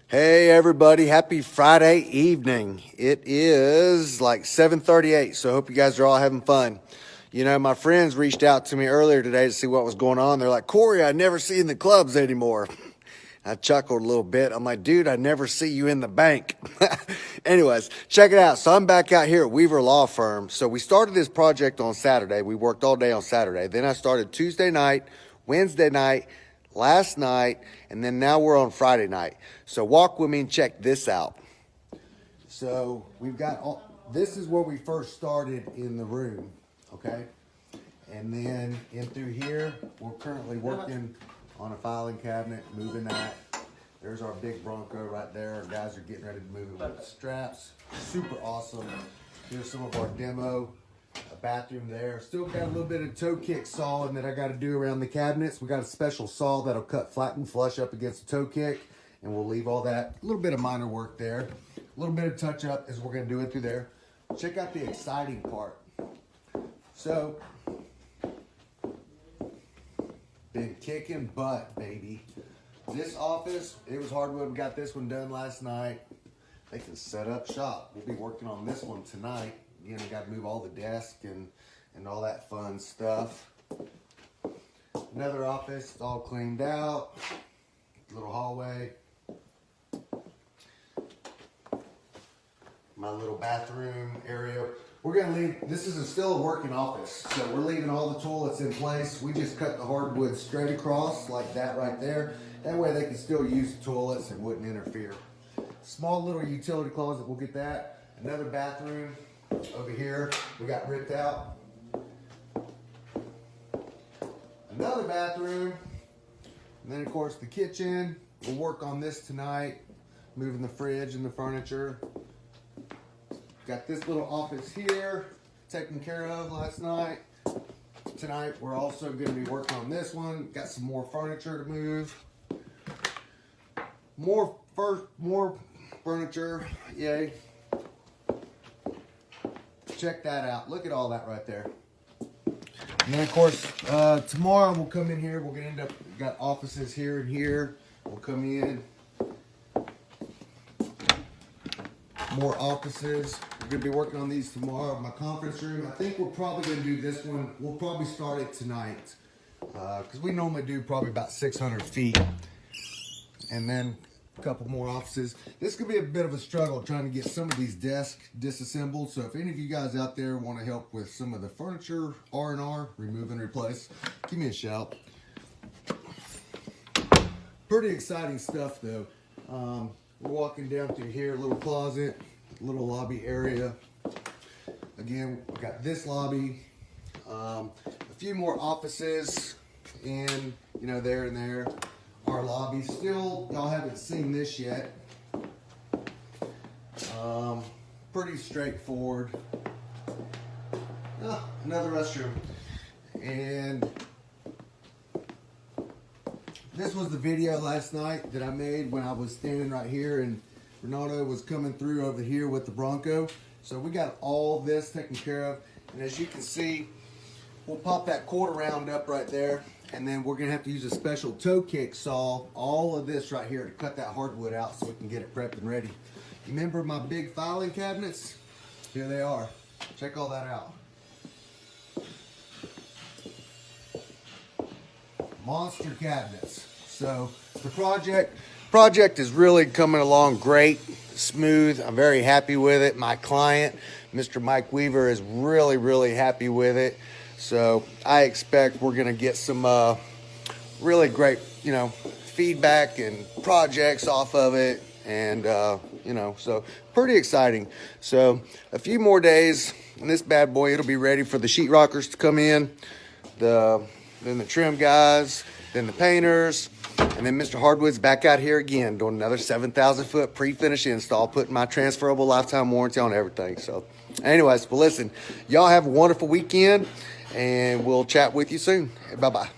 Hey everybody, happy Friday evening. It is like 7:38, so I hope you guys are all having fun. You know, my friends reached out to me earlier today to see what was going on. They're like, Corey, I never see you in the clubs anymore. I chuckled a little bit. I'm like, dude, I never see you in the bank. Anyways, check it out. So I'm back out here at Weaver Law Firm. So we started this project on Saturday. We worked all day on Saturday. Then I started Tuesday night, Wednesday night, last night, and then now we're on Friday night. So walk with me and check this out. So we've got this is where we first started in the room, okay? And then in through here, we're currently working on a filing cabinet, moving that. There's our big Bronco right there. Our guys are getting ready to move it with the straps. Super awesome. Here's some of our demo. A bathroom there. Still got a little bit of toe kick sawing that I got to do around the cabinets. We got a special saw that'll cut flat and flush up against the toe kick, and we'll leave all that. A little bit of minor work there. A little bit of touch up as we're going to do it through there. Check out the exciting part. So, been kicking butt, baby. This office, it was Hardwood. We got this one done last night. They can set up shop. We'll be working on this one tonight. Again, I got to move all the desk and all that fun stuff. Another office, it's all cleaned out. Little hallway. My little bathroom area. We're going to leave, this is still a working office, so we're leaving all the toilets in place. We just cut the hardwood straight across like that right there. That way they can still use the toilets and wouldn't interfere. Small little utility closet, we'll get that. Another bathroom over here, we got ripped out. Another bathroom. And then of course the kitchen. We'll work on this tonight, moving the fridge and the furniture. Got this little office here taken care of last night. Tonight we're also going to be working on this one. Got some more furniture to move. More furniture, yay. Check that out. Look at all that right there. And then of course, tomorrow we'll come in here. We're going to end up, got offices here and here. We'll come in. More offices. We're going to be working on these tomorrow. My conference room. I think we're probably going to do this one. We'll probably start it tonight. Because we normally do probably about 600 feet. And then a couple more offices. This could be a bit of a struggle trying to get some of these desks disassembled. So if any of you guys out there want to help with some of the furniture, R&R, remove and replace, give me a shout. Pretty exciting stuff though. We're walking down through here, a little closet, little lobby area. Again, we got this lobby, a few more offices in, you know, there and there. Our lobby still, y'all haven't seen this yet. Pretty straightforward. Another restroom. And this was the video last night that I made when I was standing right here and Ronaldo was coming through over here with the Bronco. So we got all this taken care of. And as you can see, we'll pop that quarter round up right there. And then we're going to have to use a special toe kick saw, all of this right here, to cut that hardwood out so we can get it prepped and ready. You remember my big filing cabinets? Here they are. Check all that out. Monster cabinets. So the project is really coming along great, smooth. I'm very happy with it. My client, Mr. Mike Weaver, is really happy with it. So I expect we're going to get some really great, you know, feedback and projects off of it. And, you know, so pretty exciting. So a few more days and this bad boy, it'll be ready for the sheetrockers to come in. Then the trim guys, then the painters. And then Mr. Hardwood's back out here again doing another 7,000 foot pre-finish install, putting my transferable lifetime warranty on everything. So anyways, well listen, y'all have a wonderful weekend. And we'll chat with you soon. Bye-bye.